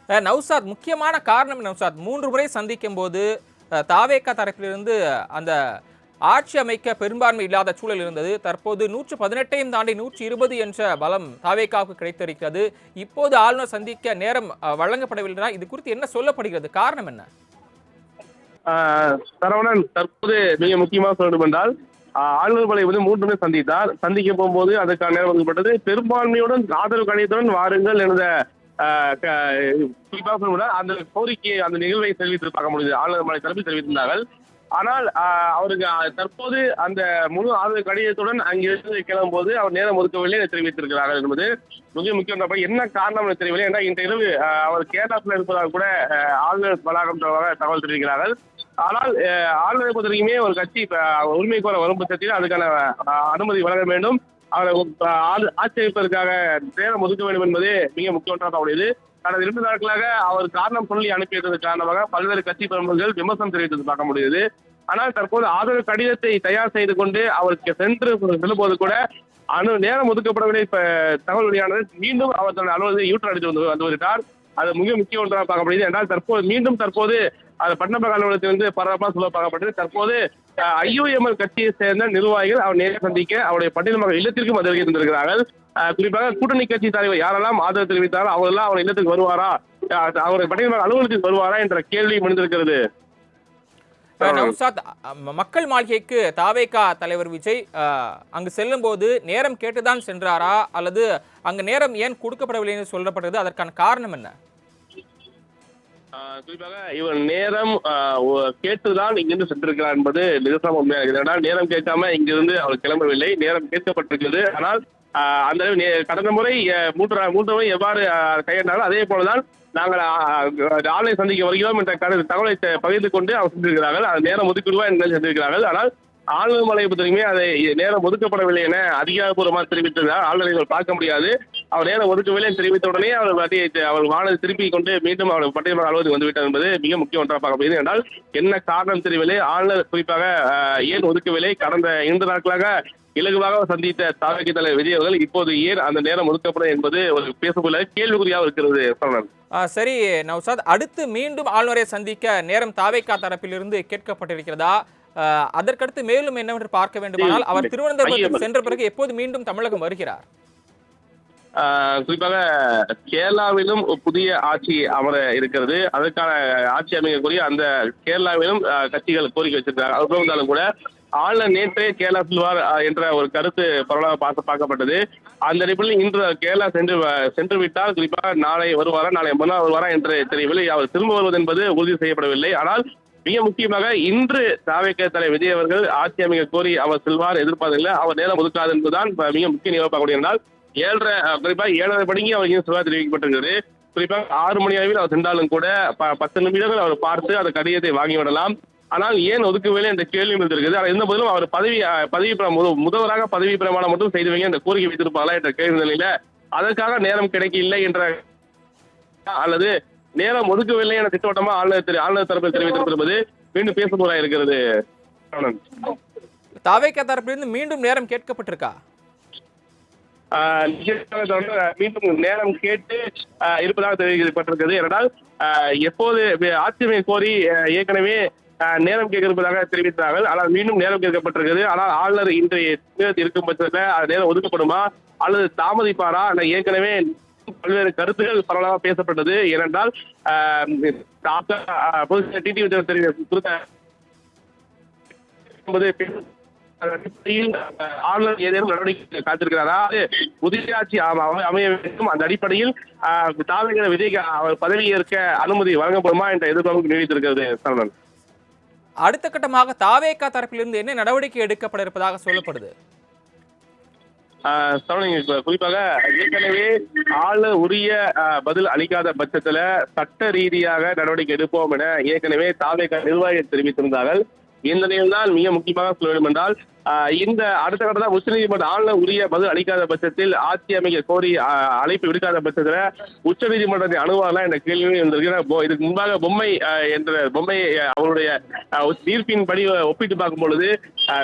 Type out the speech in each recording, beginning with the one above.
நௌசாத், முக்கியமான காரணம் நௌசாத், 3 முறை சந்திக்கும் போது தாவேகா தரப்பிலிருந்து அந்த ஆட்சி அமைக்க பெரும்பான்மை இல்லாத சூழல் இருந்தது. தற்போது 118ஐயும் தாண்டி 120 என்ற பலம் தாவேகாவுக்கு கிடைத்திருக்கிறது. இப்போது ஆளுநர் சந்திக்க நேரம் வழங்கப்படவில்லை. இது குறித்து என்ன சொல்லப்படுகிறது? காரணம் என்ன? சரவணன், தற்போது மிக முக்கியமாக சொல்லணும் என்றால் ஆளுநர் பலை வந்து 3 முறை சந்தித்தார். சந்திக்க போகும்போது அதற்கான நேரம் ஒதுக்கப்பட்டது. பெரும்பான்மையுடன் ஆதரவு கடிதத்துடன் வாருங்கள் என்ற குறிப்பாக சொல்ல அந்த கோரிக்கையை, அந்த நிகழ்வை தெரிவித்து பார்க்க முடியுது. ஆளுநர் மலை தரப்பில் தெரிவித்திருந்தார்கள். ஆனால் அவருக்கு தற்போது அந்த முழு ஆதரவு கடிதத்துடன் அங்கிருந்து கிளம்பும் போது அவர் நேரம் ஒதுக்கவில்லை என தெரிவித்திருக்கிறார்கள் என்பது மிக முக்கியம். என்ன காரணம் என தெரியவில்லை. ஏன்னா இன்று இரவு அவர் கேரளாவில் இருப்பதாக கூட ஆளுநர் வளாகம் தகவல் தெரிவிக்கிறார்கள். ஆனால் ஆளுநரை பொறுத்த வரைக்குமே ஒரு கட்சி உரிமை கோர வரும் பட்சத்தில் அதுக்கான அனுமதி வழங்க வேண்டும், அவரை ஆட்சேபிப்பதற்காக நேரம் ஒதுக்க வேண்டும் என்பது மிக முக்கியமாக உள்ளது. கடந்த 2 நாட்களாக அவர் காரணம் சொல்லி அனுப்பியதற்கு காரணமாக பல்வேறு கட்சி பிரமுகர்கள் விமர்சனம் தெரிவித்தது பார்க்க முடியுது. ஆனால் தற்போது ஆதரவு கடிதத்தை தயார் செய்து கொண்டு அவருக்கு செல்லும்போது கூட நேரம் ஒதுக்கப்படவில்லை தகவல் வெளியானது. மீண்டும் அவர் தன்னுடைய அலுவலகத்தை யூட்டர் அடித்து வந்து வருகிறார். அது மிக முக்கிய ஒன்றாக பார்க்க முடியுது. என்றால் தற்போது அது பட்டணப்பாக்க அலுவலகத்திலிருந்து பரபரப்பாக சொல்ல பார்க்கப்பட்டது. தற்போது ஐயுஎம்எல் கட்சியை சேர்ந்த நிர்வாகிகள் அவர் நேரில் சந்திக்க அவருடைய பட்டியல் இல்லத்திற்கும் வருகை தந்திருக்கிறார்கள். குறிப்பாக கூட்டணி கட்சி தலைவர் யாரெல்லாம் ஆதரவு தெரிவித்தாரோ அவரெல்லாம் அவர் இல்லத்துக்கு வருவாரா, அவருடைய பட்டியல் அலுவலகத்துக்கு வருவாரா என்ற கேள்வி முடிந்திருக்கிறது. நௌசாத், மக்கள் மாளிகைக்கு தாவேகா தலைவர் விஜய் அங்கு செல்லும் போது நேரம் கேட்டுதான் சென்றாரா, அல்லது அங்கு நேரம் ஏன் கொடுக்கப்படவில்லை என்று சொல்லப்பட்டது? அதற்கான காரணம் என்ன? குறிப்பாக இவர் நேரம் கேட்டுதான் இங்கிருந்து சென்றிருக்கிறார் என்பது நிதர்சனம் உண்மையாக இருக்கிறது. நேரம் கேட்காம இங்கிருந்து அவர் கிளம்பவில்லை, நேரம் கேட்கப்பட்டிருக்கிறது. ஆனால் அந்த கடந்த முறை மூன்று முறை எவ்வாறு கையாண்டாலும் அதே போலதான் நாங்கள் ஆன்லைன் சந்திக்க வருகிறோம் என்ற தகவலை பகிர்ந்து கொண்டு அவர் சென்றிருக்கிறார்கள். அது நேரம் ஒதுக்கிடுவா என்று சென்றிருக்கிறார்கள். ஆனால் ஆளுநர் மலையை பொறுத்தவரைக்குமே அதை நேரம் ஒதுக்கப்படவில்லை என அதிகாரப்பூர்வமாக தெரிவித்திருந்தார். ஆளுநர்கள் பார்க்க முடியாது. அவர் நேரம் ஒதுக்கவில்லை தெரிவித்த உடனே அவர் வானதி திருப்பி கொண்டு மீண்டும் அவர் பட்டியல் அலுவலகத்துக்கு வந்துவிட்டார் என்பது மிக முக்கியம் ஒன்றாக பார்க்க முடியுது. என்றால் என்ன காரணம் தெரியவில்லை. ஆளுநர் குறிப்பாக ஏன் ஒதுக்கவில்லை? கடந்த 2 நாட்களாக இலகுவாக சந்தித்த தாவேகா தலைவர் விஜய் அவர்கள் இப்போது ஏன் அந்த நேரம் ஒதுக்கப்படும் என்பது ஒரு பேசப்பட கேள்விக்குறியாக இருக்கிறது. சரி நௌசாத், அடுத்து மீண்டும் ஆளுநரை சந்திக்க நேரம் தாவேகா தரப்பிலிருந்து கேட்கப்பட்டிருக்கிறதா? அதற்கடுத்து மேலும் என்னவென்று பார்க்க வேண்டுமானால் அவர் திருவனந்தபுரத்துக்கு சென்ற பிறகு எப்போது மீண்டும் தமிழகம் வருகிறார்? குறிப்பாக கேரளாவிலும் புதிய ஆட்சி அமர இருக்கிறது. அதற்கான ஆட்சி அமைக்கக்கூடிய அந்த கேரளாவிலும் கட்சிகள் கோரிக்கை வச்சிருக்காங்க. அது இருந்தாலும் கூட ஆளுநர் நேற்றே கேரளா செல்வார் என்ற ஒரு கருத்து பரவலாக பார்க்கப்பட்டது. அந்த அடிப்படையில் இன்று கேரளா சென்று விட்டால் குறிப்பாக நாளை வருவாரா, நாளை மறுநாள் வருவாரா என்று தெரியவில்லை. அவர் திரும்ப வருவது என்பது உறுதி செய்யப்படவில்லை. ஆனால் மிக முக்கியமாக இன்று தாவேகா தலைவர் விஜய் அவர்கள் ஆட்சி அமைக்க கோரி அவர் செல்வார் எதிர்பார்க்கவில்லை. அவர் நேரம் ஒதுக்காது என்பதுதான் மிக முக்கிய நிகழ்வு பார்க்கக்கூடிய. என்றால் 7:30 மணிக்கு அவர் செல்வார் தெரிவிக்கப்பட்டிருக்கிறது. குறிப்பாக 6 மணி அளவில் அவர் சென்றாலும் கூட 10 நிமிடங்கள் அவர் பார்த்து அந்த கடிதத்தை வாங்கிவிடலாம். ஆனால் ஏன் ஒதுக்கவில்லை என்ற கேள்வி இருந்திருக்கிறது. ஆனால் இருந்த போதிலும் அவர் முதல்வராக பதவி பிரமாணம் மட்டும் செய்து வைங்க என்ற கோரிக்கை வைத்திருப்பாங்களா என்ற கேள்வி நிலையில அதற்காக நேரம் கிடைக்கவில்லை என்ற அல்லது நேரம் ஒதுக்கவில்லை என திட்டவட்டமா ஆளுநர் தரப்பில் தெரிவித்திருப்பது மீண்டும் பேசுபொருளாக இருக்கிறது. தாவேகா தரப்பிலிருந்து மீண்டும் நேரம் கேட்கப்பட்டிருக்கா? மீண்டும் நேரம் கேட்டு இருப்பதாக தெரிவிக்கப்பட்டிருக்கிறது. என்றால் எப்போது ஆட்சி அமைக்க கோரி ஏற்கனவே நேரம் கேட்க தெரிவித்தார்கள். ஆனால் மீண்டும் நேரம் கேட்கப்பட்டிருக்கிறது. ஆனால் ஆளுநர் இன்றைய இருக்கும் பட்சத்தில் நேரம் ஒதுக்கப்படுமா அல்லது தாமதிப்பாரா? ஏற்கனவே பல்வேறு கருத்துக்கள் பரவலாக பேசப்பட்டது. ஏனென்றால் ஆளுநர் ஏதேனும் நடவடிக்கை காத்திருக்கிறாரா, புதிய ஆட்சி அமைய வேண்டும், அந்த அடிப்படையில் தாவேகா விஜய்க்கு அவர் பதவி ஏற்க அனுமதி வழங்கப்படுமா என்ற எதிர்பார்ப்பு நினைத்திருக்கிறது. அடுத்த கட்டமாக தாவேகா தரப்பிலிருந்து என்ன நடவடிக்கை எடுக்கப்பட இருப்பதாக சொல்லப்படுது? குறிப்பாக ஏற்கனவே ஆளுநர் உரிய பதில் அளிக்காத பட்சத்துல சட்ட ரீதியாக நடவடிக்கை எடுப்போம் என ஏற்கனவே தாவேகா நிர்வாகிகள் தெரிவித்திருந்தார்கள். இந்த நிலையில் தான் மிக முக்கியமாக சொல்ல வேண்டும் என்றால் இந்த அடுத்த கட்டதான் உச்சநீதிமன்ற ஆளுநர் உரிய பதில் அளிக்காத பட்சத்தில் ஆட்சி அமைக்க கோரி அழைப்பு விடுக்காத பட்சத்துல உச்சநீதிமன்றத்தை அணுகலாம் என்ற கேள்வி இதுக்கு முன்பாக பொம்மை என்ற பொம்மை அவருடைய தீர்ப்பின்படி ஒப்பிட்டு பார்க்கும் பொழுது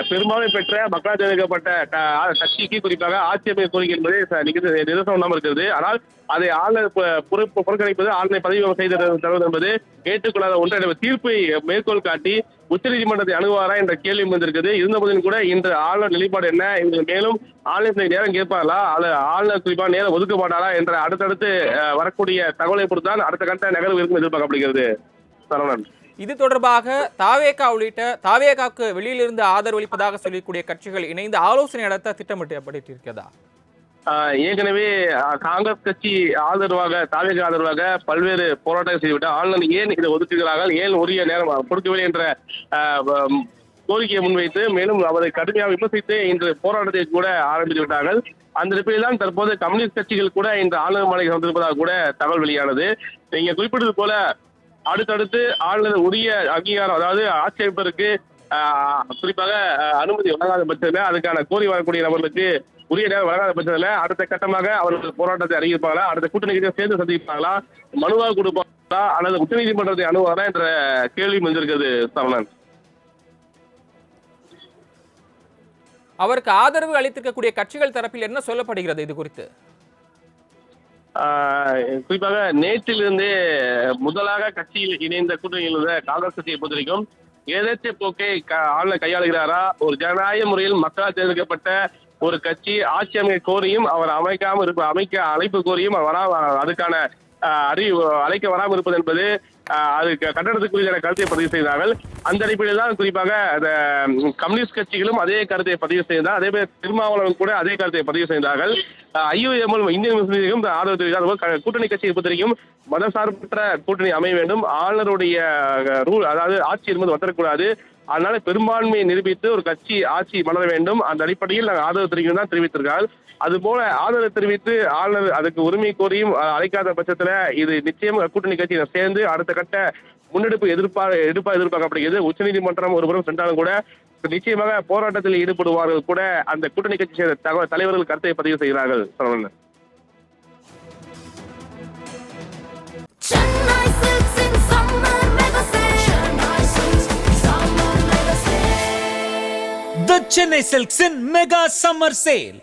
பெரும்பான்மை பெற்ற மக்களால் தேர்ந்தெடுக்கப்பட்ட கட்சிக்கு குறிப்பாக ஆட்சி அமைக்க கோரிக்கை என்பது நிதர்சனம் இருக்கிறது. ஆனால் அதை ஆளுநர் புறக்கணிப்பது ஆளுநர் பதவி செய்து தருவது என்பது ஏற்றுக்கொள்ளாத ஒன்றை தீர்ப்பை மேற்கோள் காட்டி உச்சநீதிமன்றத்தை அணுகுவாரா என்ற கேள்வி வந்திருக்குது. இருந்தபோதிலும் கூட இன்று ஆளுநர் நிலைப்பாடு என்ன, இவங்க மேலும் ஆளுநர் நேரம் கேட்பார்களா, ஆளுநர் குறிப்பாக நேரம் ஒதுக்க மாட்டாரா என்ற அடுத்தடுத்து வரக்கூடிய தகவலை பொறுத்தான் அடுத்த கட்ட நகர்வு இருக்கும் எதிர்பார்க்கப்படுகிறது. சரவணன், இது தொடர்பாக தாவேகா உள்ளிட்ட தாவேகாவுக்கு வெளியிலிருந்து ஆதரவளிப்பதாக சொல்லக்கூடிய கட்சிகள் இணைந்து ஆலோசனை நடத்த திட்டமிட்டிருக்கிறதா? ஏற்கனவே காங்கிரஸ் கட்சி ஆதரவாக தாவேகா ஆதரவாக பல்வேறு போராட்டங்கள் செய்துவிட்டு ஆளுநர் ஏன் இதை ஒதுக்குகிறார்கள், ஏன் உரிய நேரம் கொடுக்கவில்லை என்ற கோரிக்கையை முன்வைத்து மேலும் அவரை கடுமையாக விமர்சித்து இன்று போராட்டத்தை கூட ஆரம்பித்து விட்டார்கள். அந்த நிலையில் தான் தற்போது கம்யூனிஸ்ட் கட்சிகள் கூட இன்று ஆளுநர் மாளிகை வந்திருப்பதாக கூட தகவல் வெளியானது. நீங்க குறிப்பிட்டது போல அடுத்தடுத்து ஆளுநர் உரிய அங்கீகாரம், அதாவது ஆட்சேபருக்கு குறிப்பாக அனுமதி வழங்காத பட்சத்தில் அதுக்கான கோரி வரக்கூடிய நபர்களுக்கு உரிய நேரம் வழங்காத பட்சத்தில் அடுத்த கட்டமாக அவர்கள் போராட்டத்தை அறிவிப்பாங்களா, அடுத்த கூட்டணி சேர்ந்து சந்திப்பாங்களா, மனுவாக கொடுப்பாங்களா அல்லது உச்சநீதிமன்றத்தை அணுகுவாரா என்ற கேள்வி வந்திருக்கிறது. சரவணன், அவருக்கு ஆதரவு அளித்திருக்கக்கூடிய கட்சிகள் தரப்பில் என்ன சொல்லப்படுகிறது இது குறித்து? குறிப்பாக நேற்றிலிருந்தே முதலாக கட்சியில் இணைந்த கூட்டணியில் இருந்த காங்கிரஸ் கட்சியை பொறுத்தவரைக்கும் எதிர்த்து போக்கை ஆளுநர் கையாளுகிறாரா, ஒரு ஜனநாயக முறையில் மக்களால் தேர்ந்தெடுக்கப்பட்ட ஒரு கட்சி ஆட்சி அமைக்க கோரியும் அவர் அமைக்க அழைப்பு கோரியும் அதுக்கான அழைக்க வராமல் இருப்பது என்பது அதுக்கு கட்டணத்துக்குரிய கருத்தை பதிவு செய்தார்கள். அந்த அடிப்படையில் தான் குறிப்பாக கம்யூனிஸ்ட் கட்சிகளும் அதே கருத்தை பதிவு செய்தார். அதே போல திருமாவளவன் கூட அதே கருத்தை பதிவு செய்தார்கள். IUML இந்தியன் முஸ்லீம் லீக்கும் ஆதரவு தெரிவித்தார். கூட்டணி கட்சியை பொறுத்தவரைக்கும் மதசார்பற்ற கூட்டணி அமைய வேண்டும், ஆளுநருடைய ரூல் அதாவது ஆட்சி என்பது வத்தரக்கூடாது, அதனால பெரும்பான்மையை நிரூபித்து ஒரு கட்சி ஆட்சி மலர வேண்டும், அந்த அடிப்படையில் நாங்கள் ஆதரவு தெரிவிக்கும் தான் தெரிவித்திருக்கார்கள். அதுபோல ஆதரவு தெரிவித்து ஆளுநர் அதுக்கு உரிமை கோரியும் அழைக்காத பட்சத்துல இது நிச்சயம் கூட்டணி கட்சியை சேர்ந்து அடுத்த கட்ட முன்னெடுப்பு எதிர்பார்க்கப்படுகிறது. உச்சநீதிமன்றம் ஒருபுறம் சென்றாலும் கூட நிச்சயமாக போராட்டத்தில் ஈடுபடுவார்கள் கூட அந்த கூட்டணி கட்சி சேர்ந்த தலைவர்கள் கருத்தை பதிவு செய்கிறார்கள். Saravanan, The Chennai Silks in Mega Summer Sale.